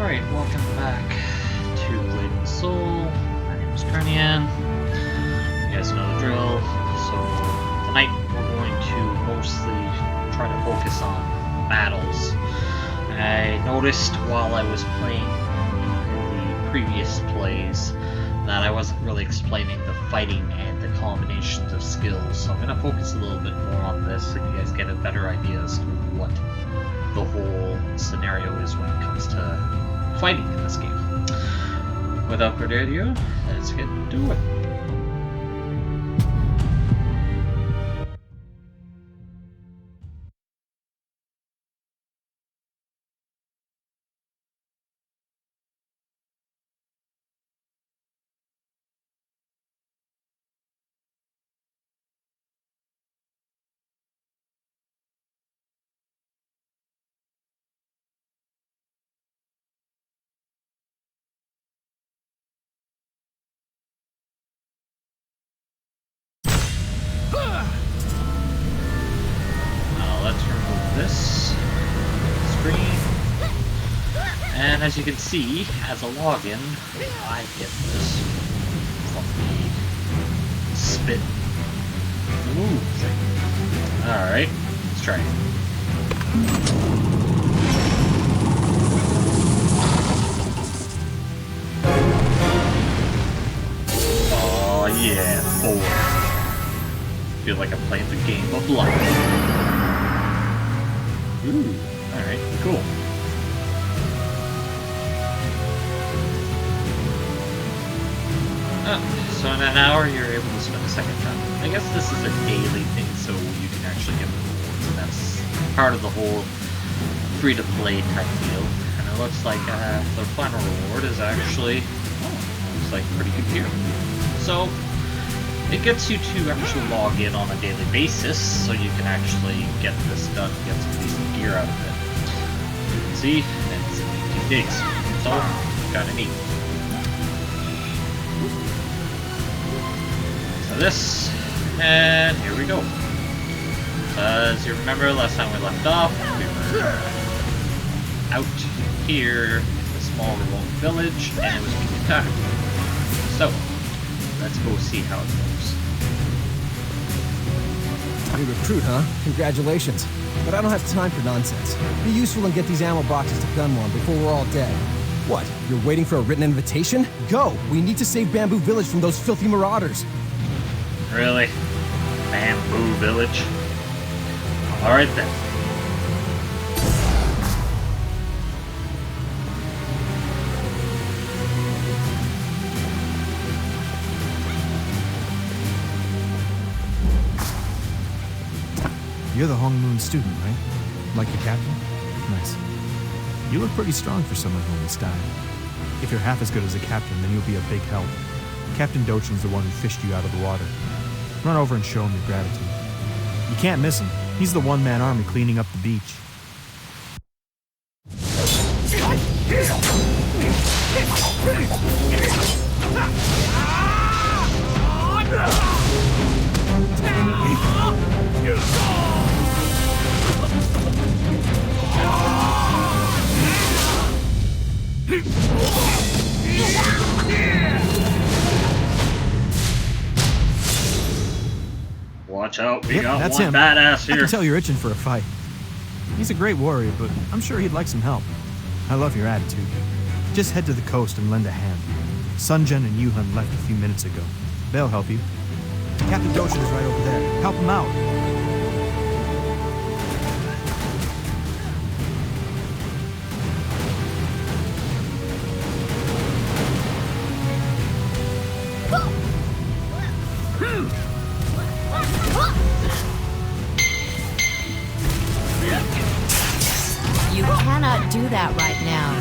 Alright, welcome back to Blade & Soul. My name is Kernian. You guys know the drill. So tonight we're going to mostly try to focus on battles. I noticed while I was playing the previous plays that I wasn't really explaining the fighting and the combinations of skills. So I'm going to focus a little bit more on this so you guys get a better idea as to what the whole scenario is when it comes to fighting in this game. Without further ado, let's get to it. Let's remove this screen, and as you can see, as a login, I get this funky spin move thing. Alright, let's try it. Oh yeah, feel like I'm playing the game of life. Ooh, alright, cool. So in an hour you're able to spend a second time. I guess this is a daily thing, so you can actually get rewards, and that's part of the whole free-to-play type deal. And it looks like the final reward is actually, looks like pretty good gear. So it gets you to actually log in on a daily basis, so you can actually get this done, get some decent gear out of it. You can see, it's 18 days, so kind of neat. So this, and here we go. As you remember, last time we left off, we were out here in a small remote village, and it was being attacked. So let's go see how it goes. New recruit, huh? Congratulations. But I don't have time for nonsense. Be useful and get these ammo boxes to Gunmore before we're all dead. What? You're waiting for a written invitation? Go! We need to save Bamboo Village from those filthy marauders. Really? Bamboo Village? Alright then. You're the Hong Moon student, right? Like the captain? Nice. You look pretty strong for someone who almost died. If you're half as good as a captain, then you'll be a big help. Captain Dochin's the one who fished you out of the water. Run over and show him your gratitude. You can't miss him. He's the one-man army cleaning up the beach. Watch out, we Yep, got that's one him. badass I here. can tell you're itching for a fight. He's a great warrior, but I'm sure he'd like some help. I love your attitude. Just head to the coast and lend a hand. Sunjin and Yuhan left a few minutes ago. They'll help you. Captain Dochin is right over there. Help him out. You cannot do that right now.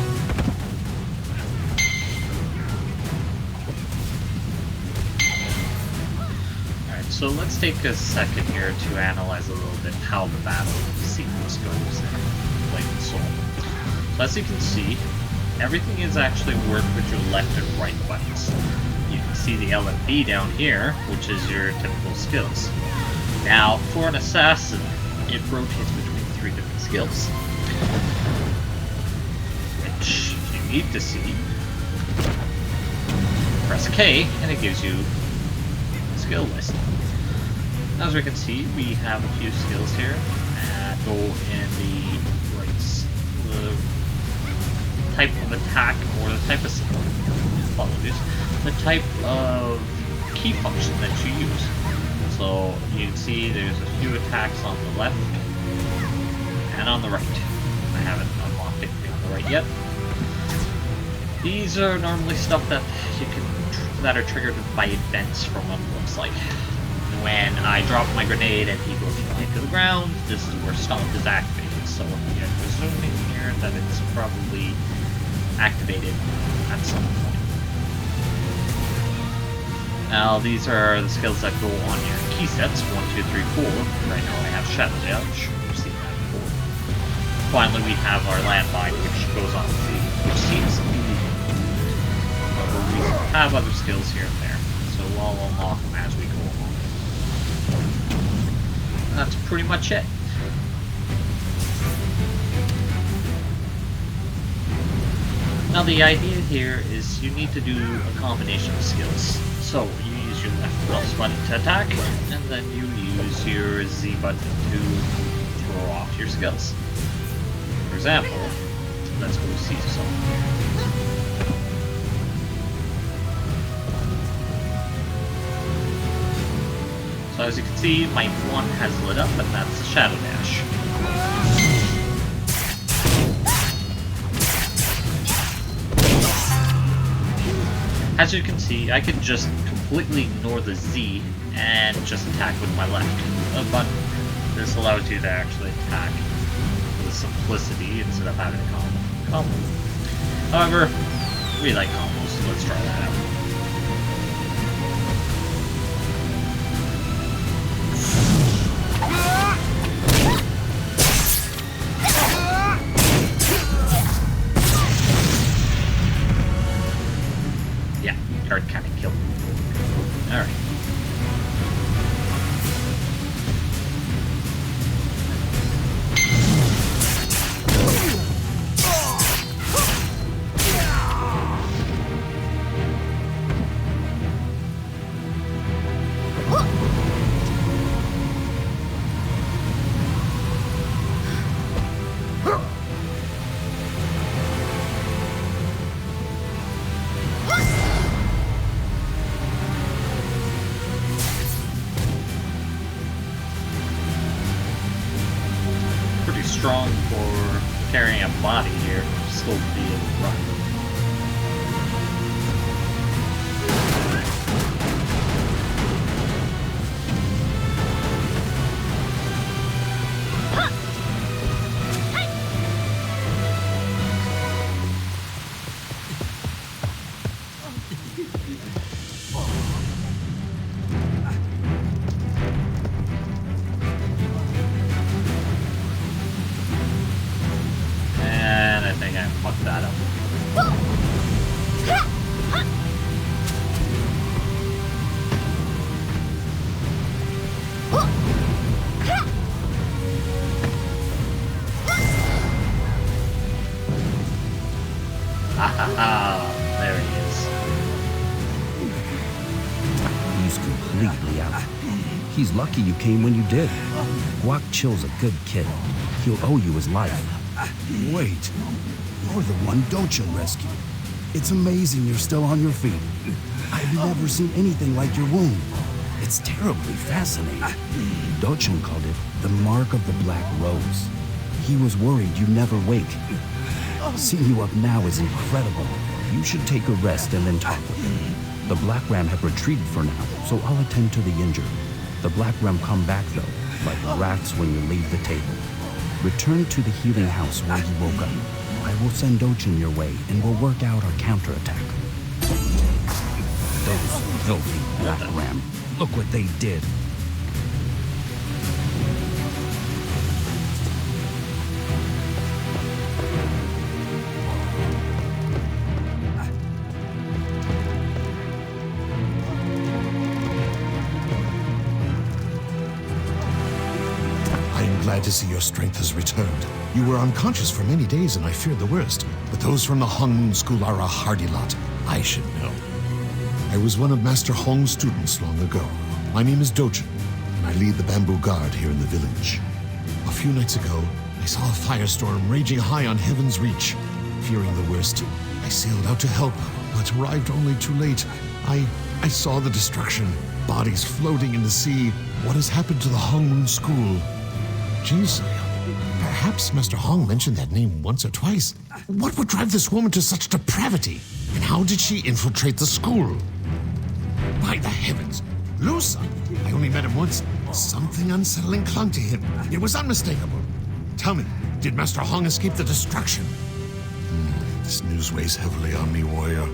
Alright, so let's take a second here to analyze a little bit how the battle sequence goes in Blade & Soul. So as you can see, everything is actually worked with your left and right buttons. You can see the LMB down here, which is your typical skills. Now, for an assassin, it rotates between 3 different skills. It which if you need to see, press K and it gives you a skill list. As we can see, we have a few skills here that go in the type of attack or the type of the type of key function that you use. So you can see there's a few attacks on the left and on the right. I haven't unlocked anything on the right yet. These are normally stuff that you can that are triggered by events from what it looks like. When I drop my grenade and he goes flying to the ground, this is where Stomp is activated. So I'm presuming here that it's probably activated at some point. Now these are the skills that go on your key sets, 1, 2, 3, 4. Right now I have Shadow Dash, we've seen that before. Finally we have our landmine, which goes on which seems illegal. But we have other skills here and there, so I'll unlock them as we go along. That's pretty much it. Now the idea here is you need to do a combination of skills. So you use your left mouse button to attack, and then you use your Z button to throw off your skills. For example, let's go see some. So as you can see, my one has lit up, and that's the Shadow Dash. As you can see, I can just completely ignore the Z and just attack with my left button. This allows you to actually attack with the simplicity instead of having a combo. However, we like combos, so let's try that out. Card kind of killed me. Alright. Strong for carrying a body here, still be able to run. Fuck that up. There he is. He's completely out. He's lucky you came when you did. Guac Chill's a good kid. He'll owe you his life. Wait. You're the one Dochin rescued. It's amazing you're still on your feet. I've never seen anything like your wound. It's terribly fascinating. Dochin called it the mark of the Black Rose. He was worried you'd never wake. Seeing you up now is incredible. You should take a rest and then talk with him. The Black Ram have retreated for now, so I'll attend to the injured. The Black Ram come back though, like rats when you leave the table. Return to the healing house where you woke up. I will send Dochin your way, and we'll work out our counterattack. Those filthy Black Ram. Look what they did. I am glad to see your strength has returned. You were unconscious for many days, and I feared the worst. But those from the Hong Moon School are a hardy lot. I should know. I was one of Master Hong's students long ago. My name is Dojin, and I lead the Bamboo Guard here in the village. A few nights ago, I saw a firestorm raging high on Heaven's Reach. Fearing the worst, I sailed out to help, but arrived only too late. I saw the destruction, bodies floating in the sea. What has happened to the Hong Moon School? Jeez, perhaps Master Hong mentioned that name once or twice. What would drive this woman to such depravity? And how did she infiltrate the school? By the heavens, Lusa! I only met him once. Something unsettling clung to him. It was unmistakable. Tell me, did Master Hong escape the destruction? This news weighs heavily on me, warrior.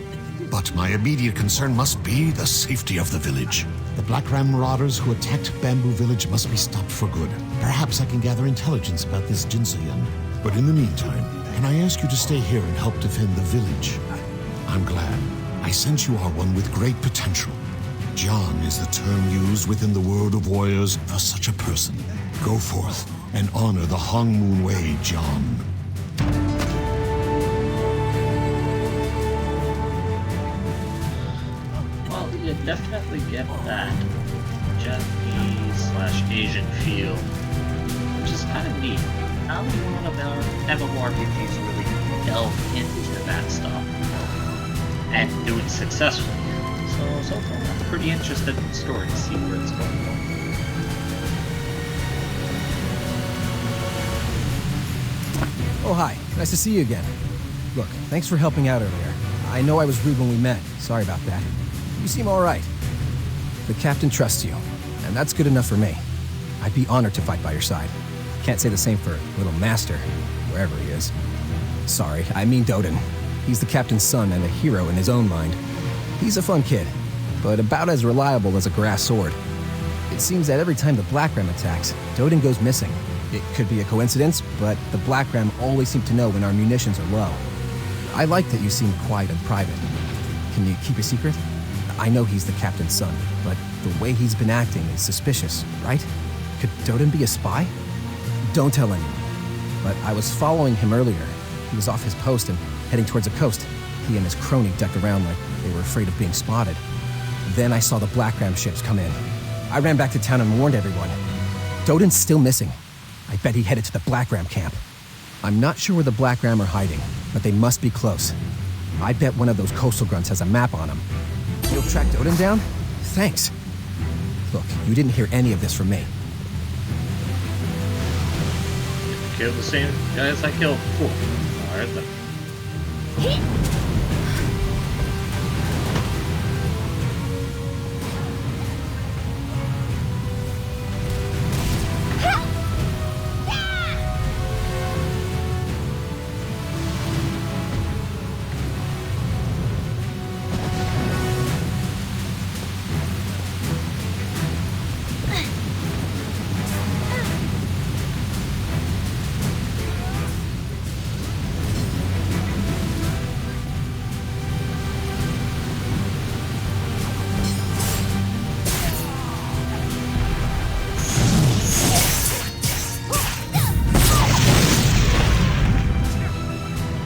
But my immediate concern must be the safety of the village. The Black Ram marauders who attacked Bamboo Village must be stopped for good. Perhaps I can gather intelligence about this Jinsoyan. But in the meantime, can I ask you to stay here and help defend the village? I'm glad. I sense you are one with great potential. John is the term used within the world of warriors for such a person. Go forth and honor the Hong Moon Way, John. Well, you definitely get that Japanese/Asian feel, which is kind of neat. Not a lot of MMORPGs really delve into that stuff and do it successfully. So far, I'm pretty interested in the story to see where it's going. Oh, hi. Nice to see you again. Look, thanks for helping out earlier. I know I was rude when we met. Sorry about that. You seem all right. The captain trusts you, and that's good enough for me. I'd be honored to fight by your side. Can't say the same for Little Master, wherever he is. Sorry, I mean Doden. He's the captain's son and a hero in his own mind. He's a fun kid, but about as reliable as a grass sword. It seems that every time the Black Ram attacks, Doden goes missing. It could be a coincidence, but the Black Ram always seem to know when our munitions are low. I like that you seem quiet and private. Can you keep a secret? I know he's the captain's son, but the way he's been acting is suspicious, right? Could Doden be a spy? Don't tell anyone. But I was following him earlier. He was off his post and heading towards the coast. He and his crony decked around like they were afraid of being spotted. Then I saw the Black Ram ships come in. I ran back to town and warned everyone. Doden's still missing. I bet he headed to the Black Ram camp. I'm not sure where the Black Ram are hiding, but they must be close. I bet one of those coastal grunts has a map on him. You'll track Doden down? Thanks. Look, you didn't hear any of this from me. Kill the same guys I killed before. Alright then.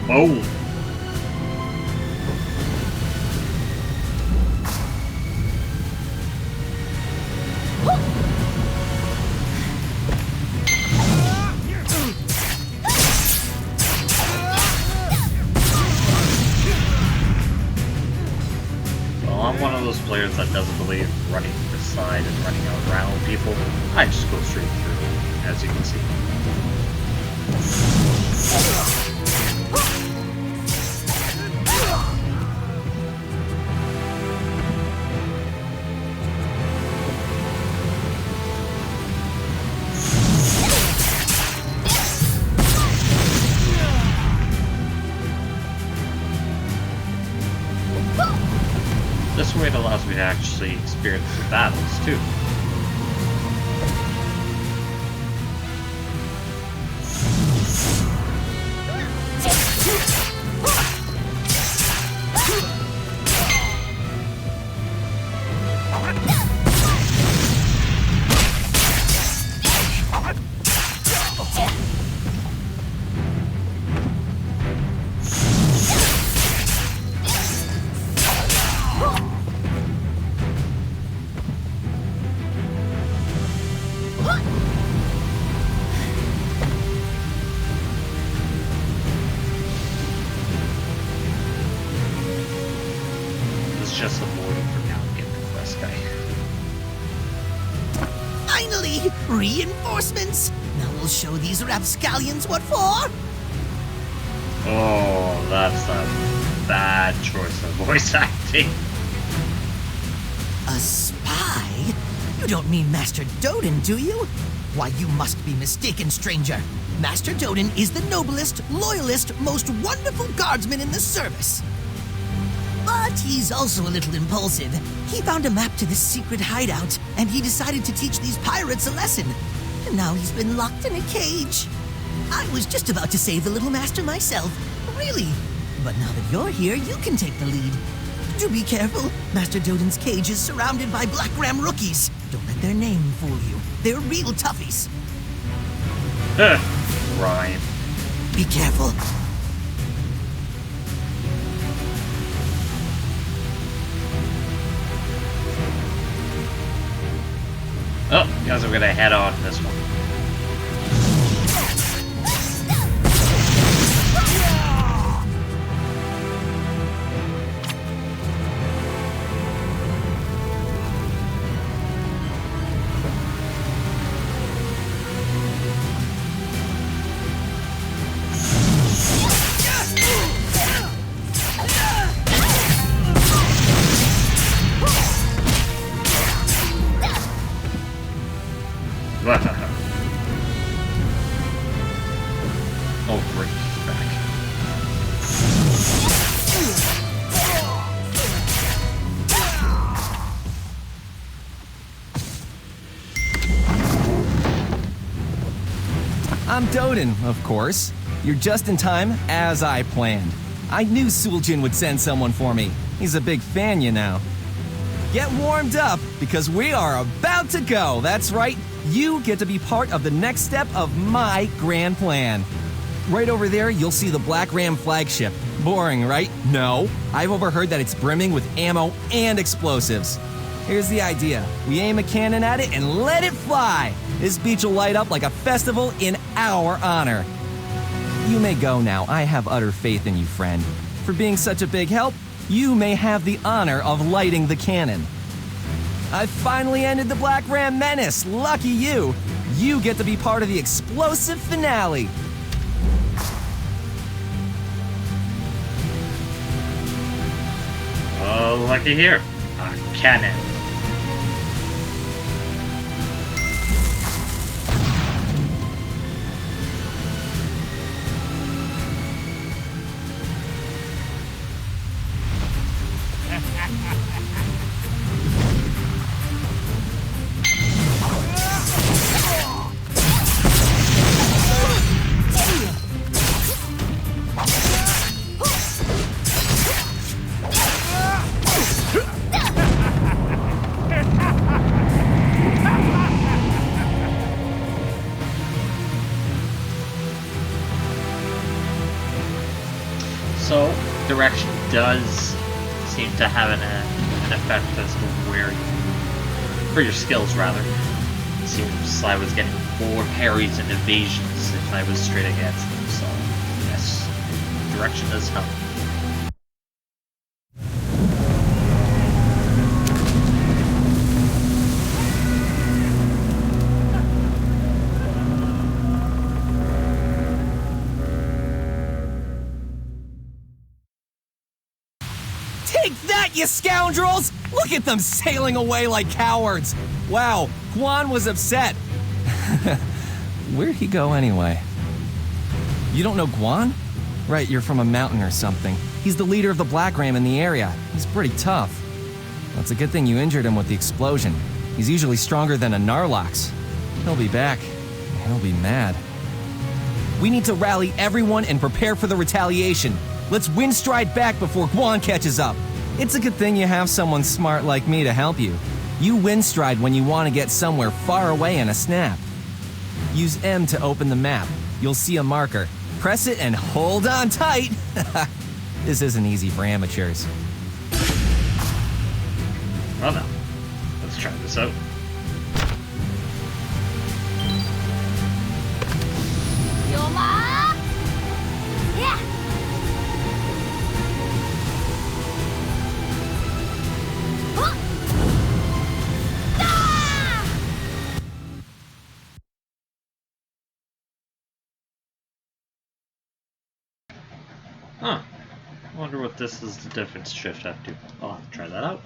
Boom. Well, I'm one of those players that doesn't believe running to the side and running around people. I just go straight through, as you can see. This way it allows me to actually experience the battles too. Reinforcements! Now we'll show these rapscallions what for! Oh, that's a bad choice of voice acting. A spy? You don't mean Master Doden, do you? Why, you must be mistaken, stranger. Master Doden is the noblest, loyalist, most wonderful guardsman in the service. But he's also a little impulsive. He found a map to this secret hideout, and he decided to teach these pirates a lesson. And now he's been locked in a cage. I was just about to save the little master myself, really. But now that you're here, you can take the lead. Do be careful. Master Doden's cage is surrounded by Black Ram rookies. Don't let their name fool you. They're real toughies. Ryan. Be careful. Oh, guys, we're gonna head on this one. Oh, great. He's back. I'm Doden, of course. You're just in time, as I planned. I knew Suljin would send someone for me. He's a big fan, you know. Get warmed up, because we are about to go. That's right, you get to be part of the next step of my grand plan. Right over there, you'll see the Black Ram flagship. Boring, right? No. I've overheard that it's brimming with ammo and explosives. Here's the idea. We aim a cannon at it and let it fly. This beach will light up like a festival in our honor. You may go now. I have utter faith in you, friend. For being such a big help, you may have the honor of lighting the cannon. I finally ended the Black Ram menace. Lucky you. You get to be part of the explosive finale. Oh, lucky here. A cannon. So, direction does seem to have an effect as to where you, for your skills rather. It seems I was getting more parries and evasions if I was straight against them, so yes, direction does help. Take that, you scoundrels! Look at them sailing away like cowards. Wow, Guan was upset. Where'd he go anyway? You don't know Guan? Right, you're from a mountain or something. He's the leader of the Black Ram in the area. He's pretty tough. Well, it's a good thing you injured him with the explosion. He's usually stronger than a Narlox. He'll be back. He'll be mad. We need to rally everyone and prepare for the retaliation. Let's Windstride back before Guan catches up. It's a good thing you have someone smart like me to help you. You Windstride when you want to get somewhere far away in a snap. Use M to open the map. You'll see a marker. Press it and hold on tight. This isn't easy for amateurs. Well now, let's try this out. Huh. I wonder what this is the difference shift have to. I'll have to try that out.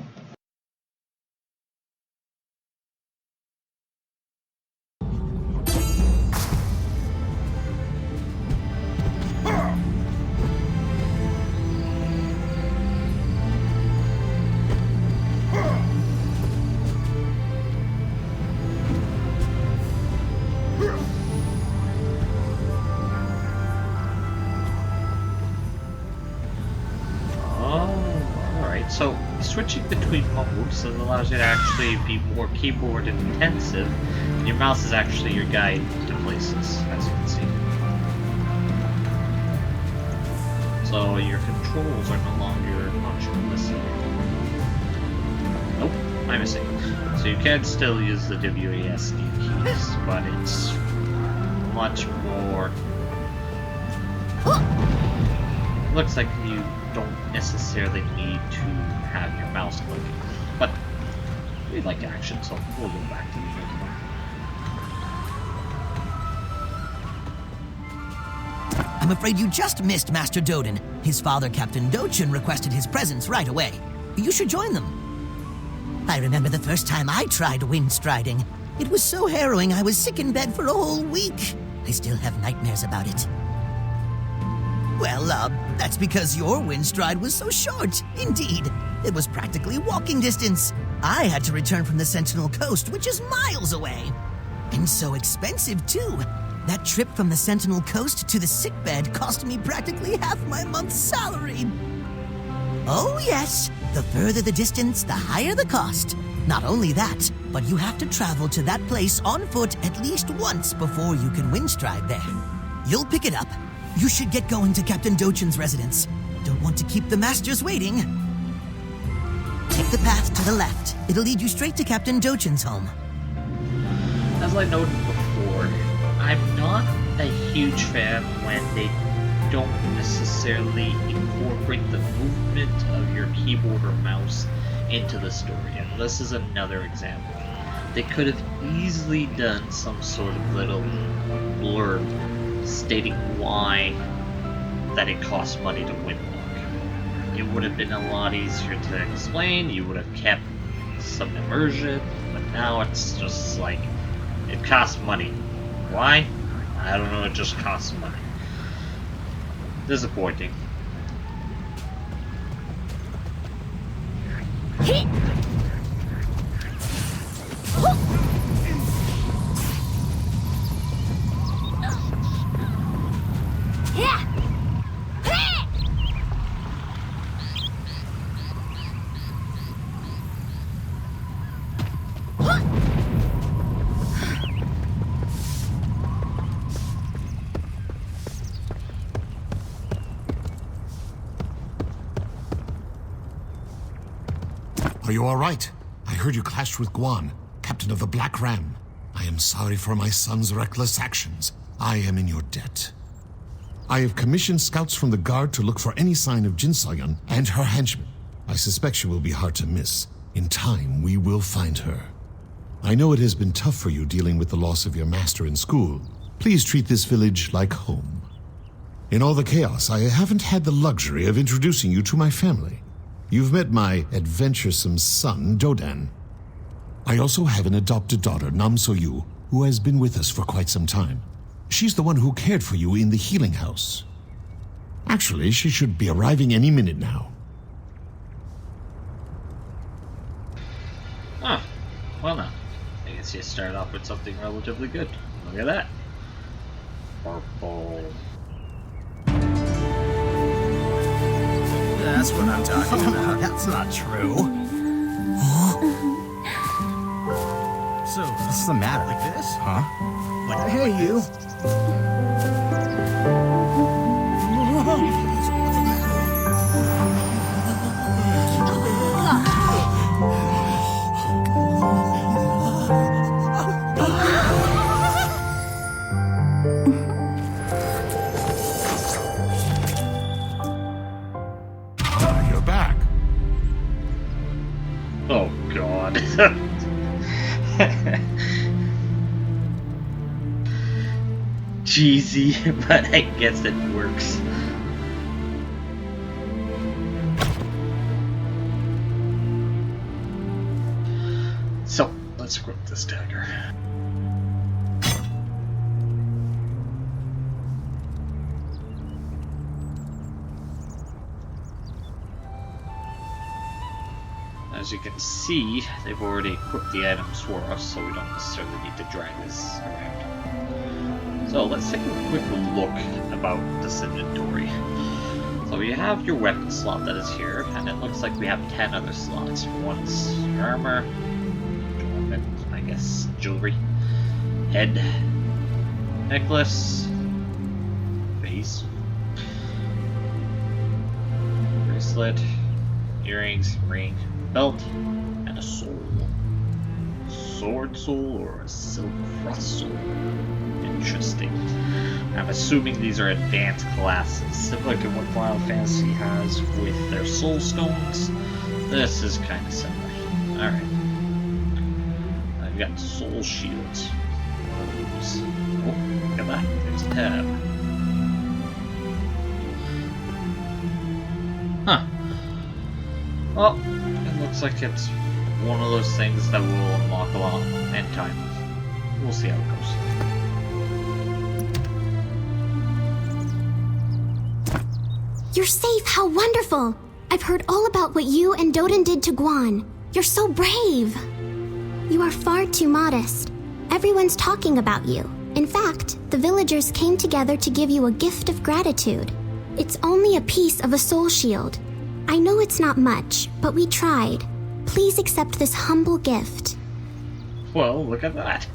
So, switching between modes allows you to actually be more keyboard intensive, and your mouse is actually your guide to places, as you can see. So, your controls are no longer much on this side. Nope, I'm missing. So, you can still use the WASD keys, but it's much more. Looks like you don't necessarily need to have your mouse clicking, but we like action, so we'll go back to the original. I'm afraid you just missed Master Doden. His father, Captain Dochin, requested his presence right away. You should join them. I remember the first time I tried wind striding. It was so harrowing I was sick in bed for a whole week. I still have nightmares about it. Well, that's because your wind stride was so short. Indeed, it was practically walking distance. I had to return from the Sentinel Coast, which is miles away. And so expensive, too. That trip from the Sentinel Coast to the sickbed cost me practically half my month's salary. Oh, yes. The further the distance, the higher the cost. Not only that, but you have to travel to that place on foot at least once before you can wind stride there. You'll pick it up. You should get going to Captain Dochin's residence. Don't want to keep the masters waiting. Take the path to the left. It'll lead you straight to Captain Dochin's home. As I noted before, I'm not a huge fan when they don't necessarily incorporate the movement of your keyboard or mouse into the story, and this is another example. They could have easily done some sort of little blurb stating why that it costs money to windwalk. It would have been a lot easier to explain, you would have kept some immersion, but now it's just like, it costs money. Why? I don't know, it just costs money. Disappointing. Are you all right? I heard you clashed with Guan, captain of the Black Ram. I am sorry for my son's reckless actions. I am in your debt. I have commissioned scouts from the guard to look for any sign of Jin Soyeon and her henchmen. I suspect she will be hard to miss. In time, we will find her. I know it has been tough for you dealing with the loss of your master in school. Please treat this village like home. In all the chaos, I haven't had the luxury of introducing you to my family. You've met my adventuresome son, Dodan. I also have an adopted daughter, Nam So-yu, who has been with us for quite some time. She's the one who cared for you in the healing house. Actually, she should be arriving any minute now. Huh. Well now, I guess you start off with something relatively good. Look at that. Purple. That's what I'm talking about. That's not true. So, what's the matter? Like this? Huh? Like, hey, you. You're back. Oh god. Cheesy, but I guess it works. let's equip this dagger. As you can see, they've already equipped the items for us, so we don't necessarily need to drag this around. So let's take a quick look about this inventory. So you have your weapon slot that is here, and it looks like we have 10 other slots. One's armor, I guess jewelry, head, necklace, face, bracelet, earrings, ring, belt, and a soul. Sword soul or a silk frost soul. Interesting. I'm assuming these are advanced classes, similar to what Final Fantasy has with their soul stones. This is kind of similar. Alright. I've got soul shields. Oh, look at that. There's a tab. Huh. Well, it looks like it's one of those things that will unlock a lot in time. We'll see how it goes. You're safe, how wonderful! I've heard all about what you and Doden did to Guan. You're so brave! You are far too modest. Everyone's talking about you. In fact, the villagers came together to give you a gift of gratitude. It's only a piece of a soul shield. I know it's not much, but we tried. Please accept this humble gift. Well, look at that.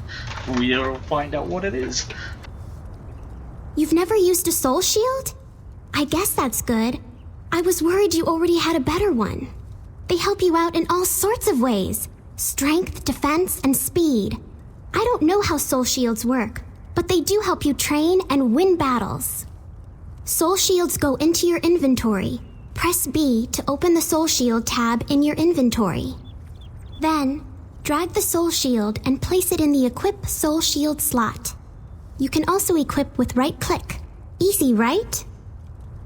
We'll find out what it is. You've never used a soul shield? I guess that's good. I was worried you already had a better one. They help you out in all sorts of ways. Strength, defense, and speed. I don't know how soul shields work, but they do help you train and win battles. Soul shields go into your inventory. Press B to open the soul shield tab in your inventory. Then, drag the soul shield and place it in the equip soul shield slot. You can also equip with right click. Easy, right?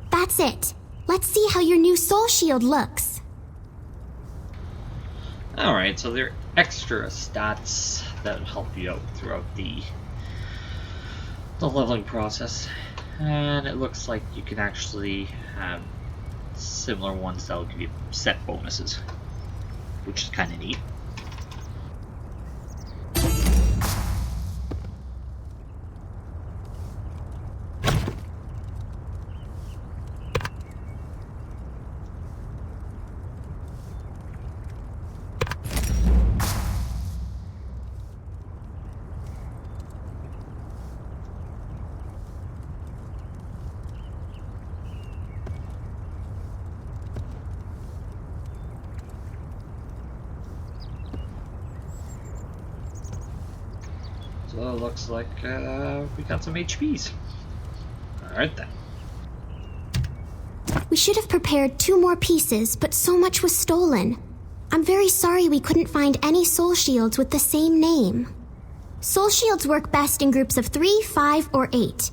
That's it. Let's see how your new soul shield looks. Alright, so there are extra stats that will help you out throughout the leveling process. And it looks like you can actually have similar ones that will give you set bonuses, which is kind of neat. So it looks like we got some HPs. Alright then. We should have prepared 2 more pieces, but so much was stolen. I'm very sorry we couldn't find any soul shields with the same name. Soul shields work best in groups of 3, 5, or 8.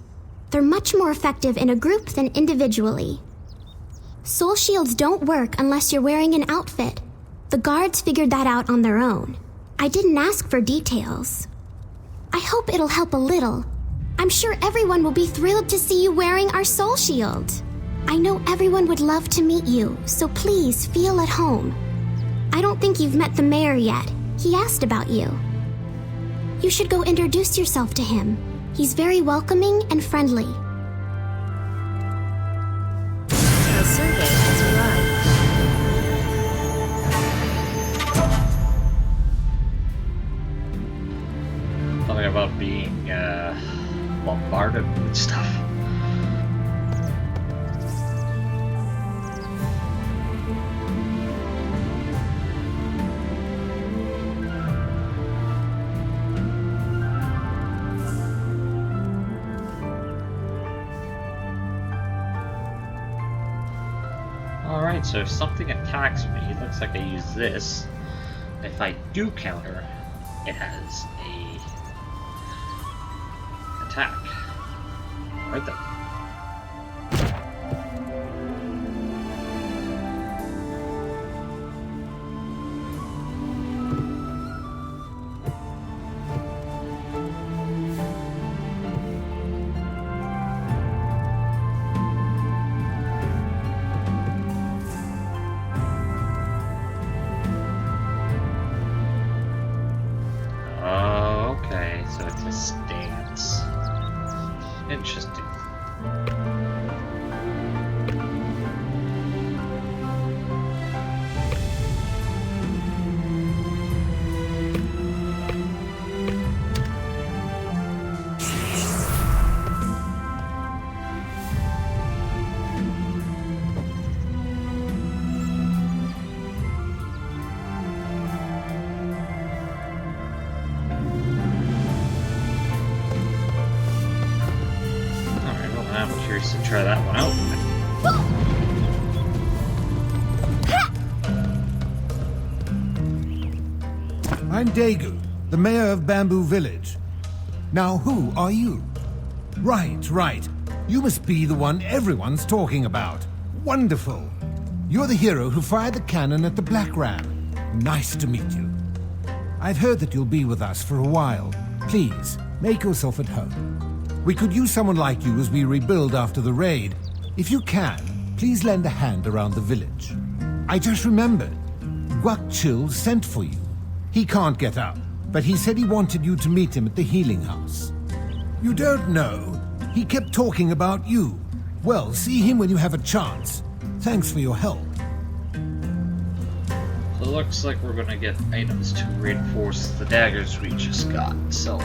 They're much more effective in a group than individually. Soul shields don't work unless you're wearing an outfit. The guards figured that out on their own. I didn't ask for details. I hope it'll help a little. I'm sure everyone will be thrilled to see you wearing our soul shield. I know everyone would love to meet you, so please feel at home. I don't think you've met the mayor yet. He asked about you. You should go introduce yourself to him. He's very welcoming and friendly. The survey has arrived. Something about being bombarded with stuff. Alright, so if something attacks me, it looks like I use this. If I do counter, it has a attack. Right then. Interesting. I'm curious to try that one out. I'm Daegu, the mayor of Bamboo Village. Now, who are you? Right. You must be the one everyone's talking about. Wonderful. You're the hero who fired the cannon at the Black Ram. Nice to meet you. I've heard that you'll be with us for a while. Please, make yourself at home. We could use someone like you as we rebuild after the raid. If you can, please lend a hand around the village. I just remembered. Guak Chill sent for you. He can't get up, but he said he wanted you to meet him at the healing house. You don't know? He kept talking about you. Well, see him when you have a chance. Thanks for your help. So it looks like we're gonna get items to reinforce the daggers we just got, so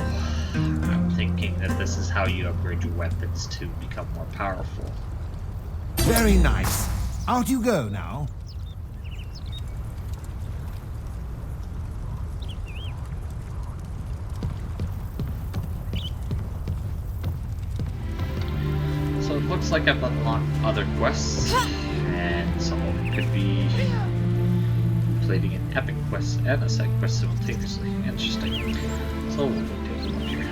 I'm thinking that this is how you upgrade your weapons to become more powerful. Very nice. Out you go now. So it looks like I've unlocked other quests, and some of them could be completing an epic quest and a side quest simultaneously. Interesting. So we'll take a look here.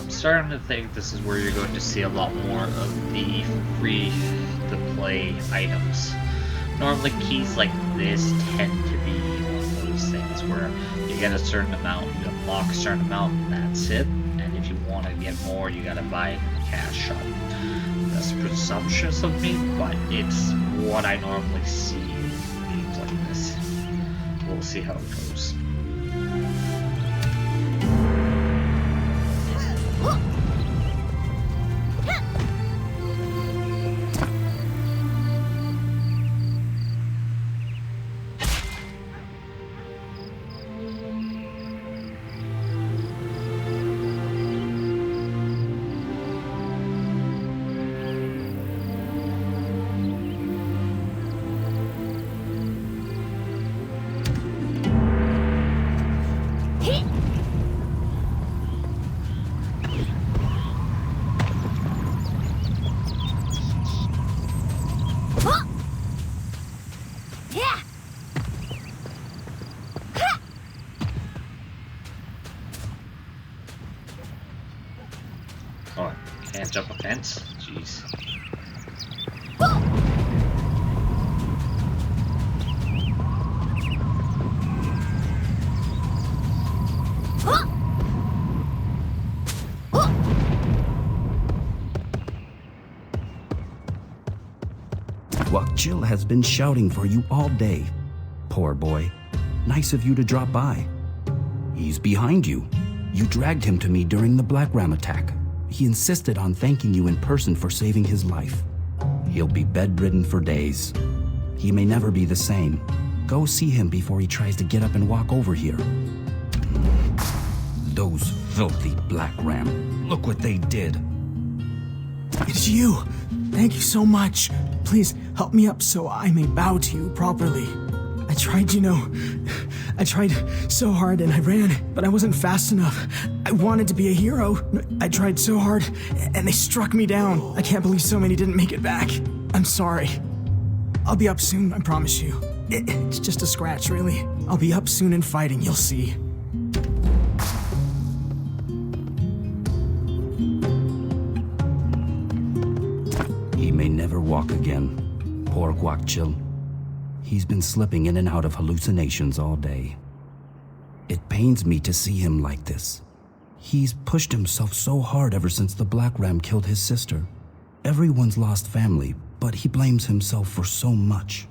Starting to think this is where you're going to see a lot more of the free-to-play items. Normally keys like this tend to be one of those things where you get a certain amount, you unlock a certain amount, and that's it. And if you want to get more, you gotta buy it in the cash shop. That's presumptuous of me, but it's what I normally see in games like this. We'll see how it goes. Oh, can't jump a fence? Jeez. Guak Chill has been shouting for you all day. Poor boy. Nice of you to drop by. He's behind you. You dragged him to me during the Black Ram attack. He insisted on thanking you in person for saving his life. He'll be bedridden for days. He may never be the same. Go see him before he tries to get up and walk over here. Those filthy Black Ram. Look what they did. It's you. Thank you so much. Please help me up so I may bow to you properly. I tried, I tried so hard and I ran, but I wasn't fast enough. I wanted to be a hero. I tried so hard, and they struck me down. I can't believe so many didn't make it back. I'm sorry. I'll be up soon, I promise you. It's just a scratch, really. I'll be up soon and fighting, you'll see. He may never walk again. Poor Guakchil. He's been slipping in and out of hallucinations all day. It pains me to see him like this. He's pushed himself so hard ever since the Black Ram killed his sister. Everyone's lost family, but he blames himself for so much.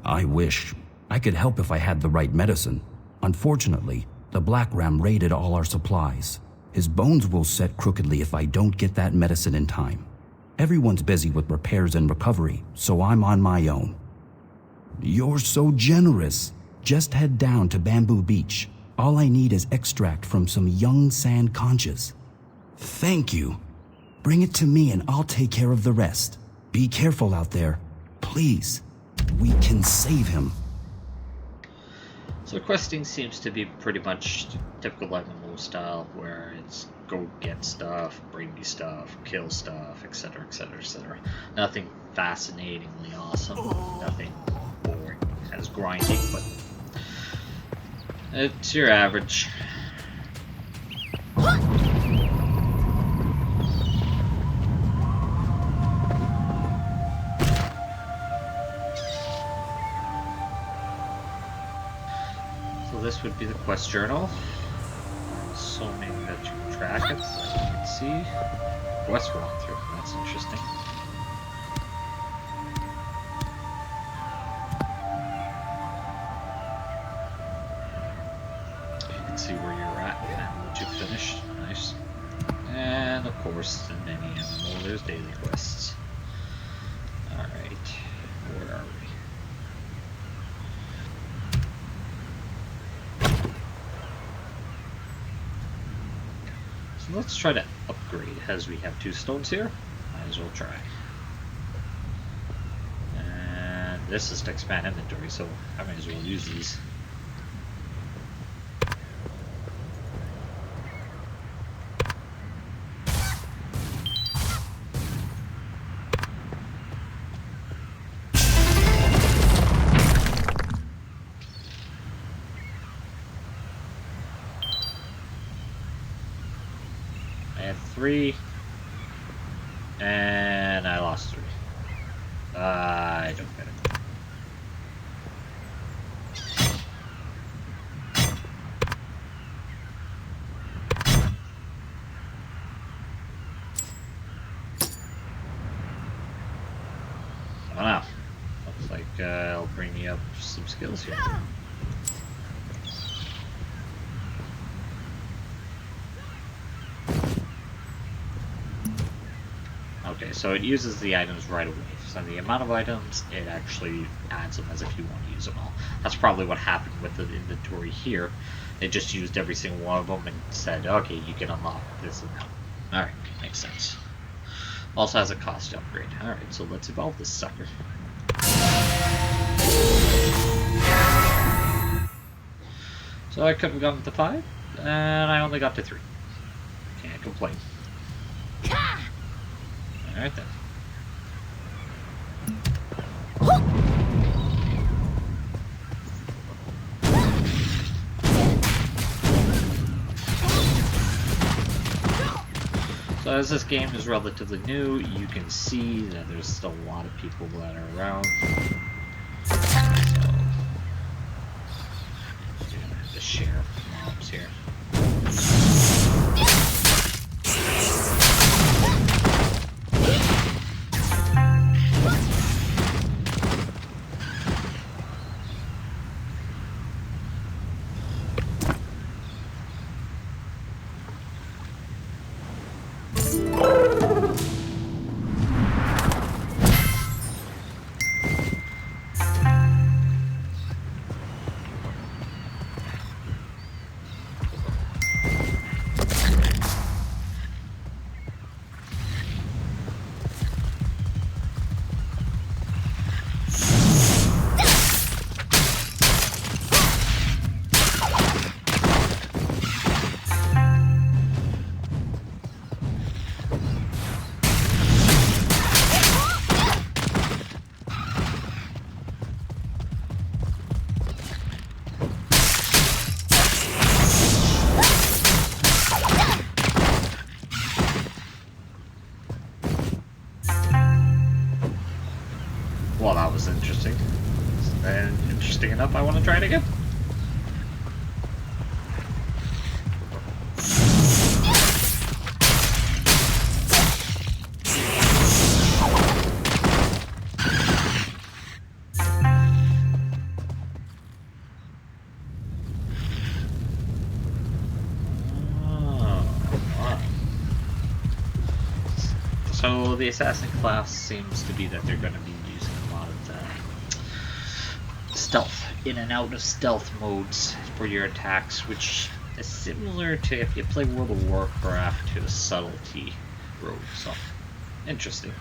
I wish I could help if I had the right medicine. Unfortunately, the Black Ram raided all our supplies. His bones will set crookedly if I don't get that medicine in time. Everyone's busy with repairs and recovery, so I'm on my own. You're so generous. Just head down to Bamboo Beach. All I need is extract from some young sand conches. Thank you. Bring it to me and I'll take care of the rest. Be careful out there. Please. We can save him. So questing seems to be pretty much typical MMO style, where it's go get stuff, bring me stuff, kill stuff, etc, etc, etc. Nothing fascinatingly awesome, nothing boring as grinding, but it's your average. So this would be the quest journal. Assuming that you can track it, as you can see. Quest walkthrough, that's interesting. You can see where you're at and what you've finished. Nice. And of course, in any MMO, there's daily quests. Alright, where are we? So let's try to upgrade, as we have 2 stones here. Might as well try. And this is to expand inventory, so I might as well use these. I had 3, and I lost 3. I don't get it. Oh no. Looks like it'll bring me up some skills here. Okay, so it uses the items right away. So the amount of items, it actually adds them as if you want to use them all. That's probably what happened with the inventory here. It just used every single one of them and said, okay, you can unlock this and that. Alright, makes sense. Also has a cost upgrade. Alright, so let's evolve this sucker. So I could have gotten to 5, and I only got to 3. Can't complain. Alright then. So as this game is relatively new, you can see that there's still a lot of people that are around. So you're gonna have to share mobs here. interesting enough, I want to try it again. So the assassin class seems to be that they're going to be using a lot of stealth, in and out of stealth modes for your attacks, which is similar to if you play World of Warcraft to the subtlety road. So, interesting.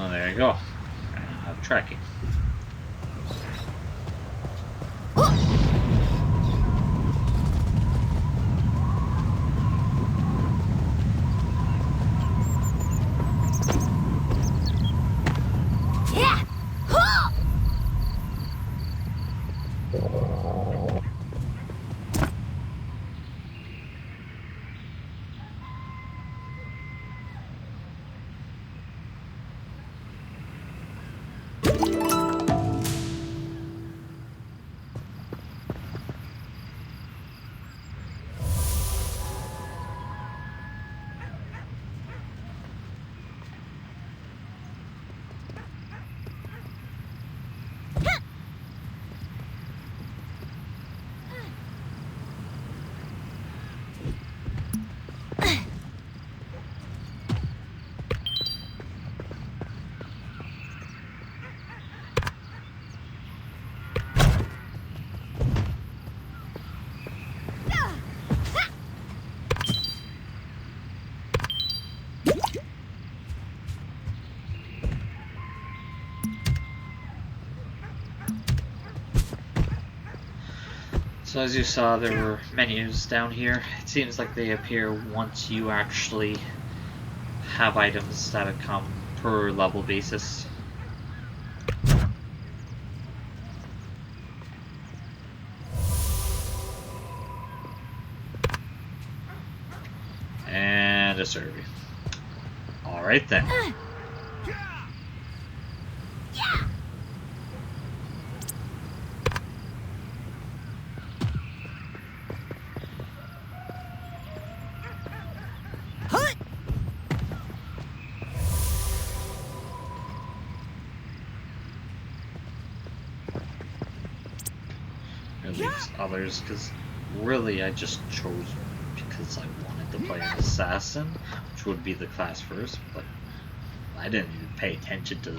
Oh, there you go. I'm tracking. So as you saw, there were menus down here. It seems like they appear once you actually have items that come per level basis. And a survey. Alright then. Others, because really I just chose because I wanted to play an assassin, which would be the class first, but I didn't even pay attention to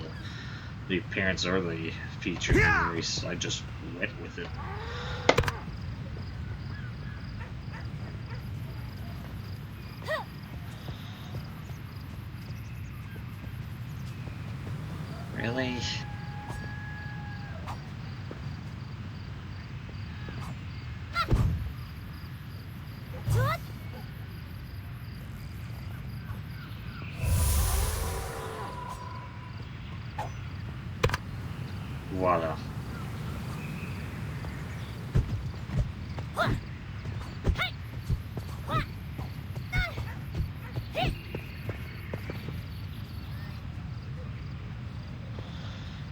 the appearance or the features of the race. I just went with it. Really? Voila.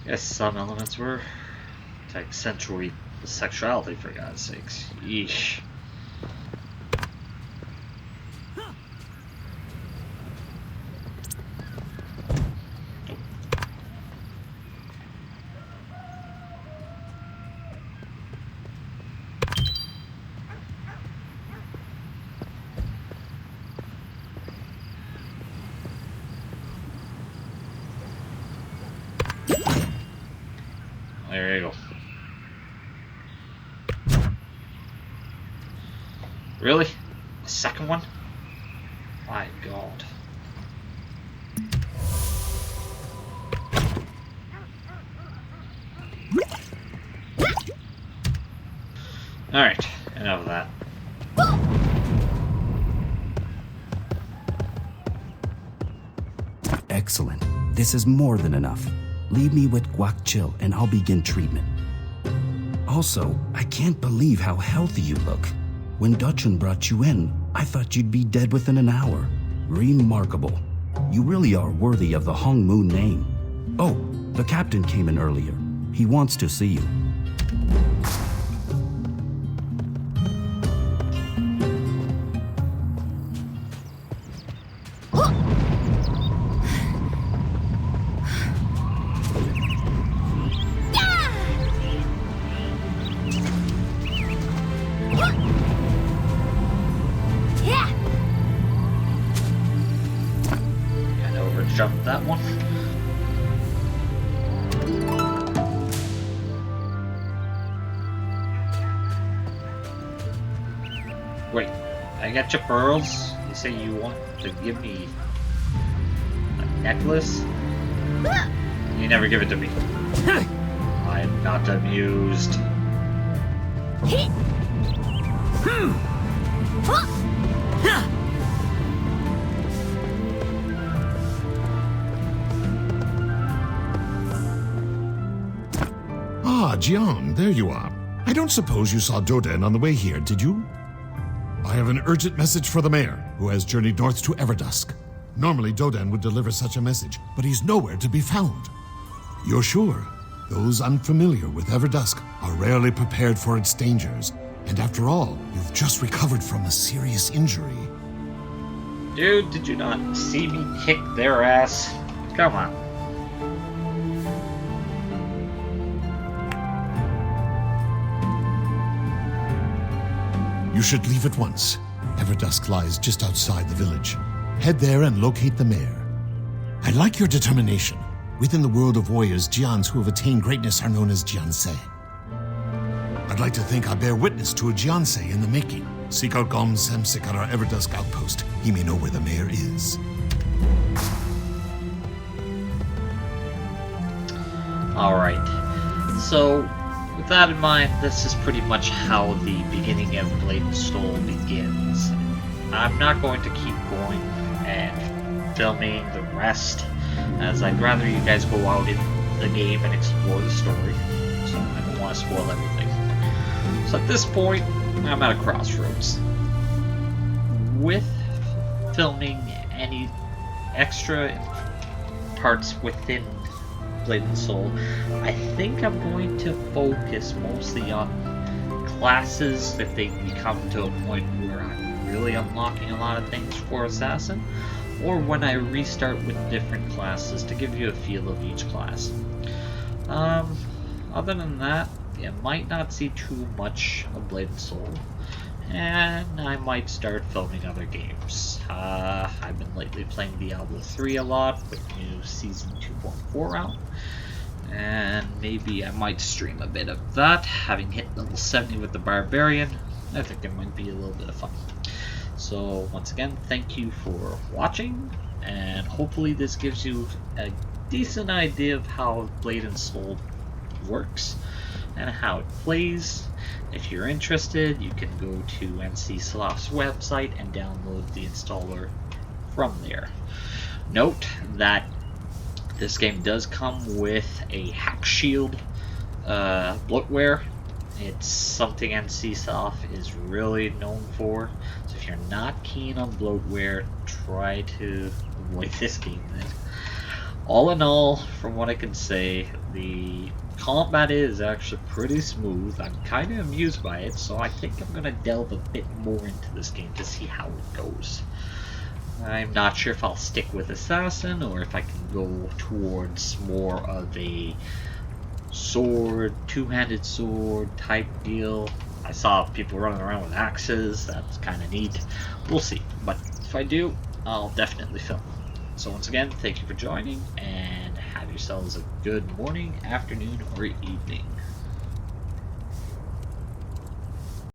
Yes, some elements were to accentuate the sexuality, for God's sakes. Yeesh. There you go. Really? A second one? My God. Alright, enough of that. Excellent. This is more than enough. Leave me with Guac Chill and I'll begin treatment. Also, I can't believe how healthy you look. When Dutchin brought you in, I thought you'd be dead within an hour. Remarkable. You really are worthy of the Hong Moon name. Oh, the captain came in earlier. He wants to see you. Jump that one. Wait, I got your pearls. You say you want to give me a necklace? You never give it to me. I'm not amused. Ah, Jian, there you are. I don't suppose you saw Doden on the way here, did you? I have an urgent message for the mayor, who has journeyed north to Everdusk. Normally, Doden would deliver such a message, but he's nowhere to be found. You're sure? Those unfamiliar with Everdusk are rarely prepared for its dangers. And after all, you've just recovered from a serious injury. Dude, did you not see me kick their ass? Come on. You should leave at once. Everdusk lies just outside the village. Head there and locate the mayor. I like your determination. Within the world of warriors, Jians who have attained greatness are known as Jiansei. I'd like to think I bear witness to a Jiansei in the making. Seek out Gom Samsik at our Everdusk outpost. He may know where the mayor is. Alright. So, with that in mind, this is pretty much how the beginning of Blade and Soul begins. I'm not going to keep going and filming the rest, as I'd rather you guys go out in the game and explore the story, so I don't want to spoil everything. So at this point, I'm at a crossroads. With filming any extra parts within Blade and Soul, I think I'm going to focus mostly on classes if they become to a point where I'm really unlocking a lot of things for Assassin, or when I restart with different classes to give you a feel of each class. Other than that, you might not see too much of Blade and Soul, and I might start filming other games. I've been lately playing Diablo 3 a lot with new Season 2.4 out, and maybe I might stream a bit of that, having hit level 70 with the Barbarian. I think it might be a little bit of fun. So once again, thank you for watching, and hopefully this gives you a decent idea of how Blade and Soul works and how it plays. If you're interested, you can go to NCSoft's website and download the installer from there. Note that this game does come with a hack shield bloatware. It's something NCSoft is really known for, so if you're not keen on bloatware, try to avoid this game then. All in all, from what I can say, the combat is actually pretty smooth. I'm kind of amused by it, so I think I'm going to delve a bit more into this game to see how it goes. I'm not sure if I'll stick with Assassin or if I can go towards more of a sword, two-handed sword type deal. I saw people running around with axes. That's kind of neat. We'll see. But if I do, I'll definitely film. So once again, thank you for joining, and have yourself yourselves a good morning, afternoon, or evening.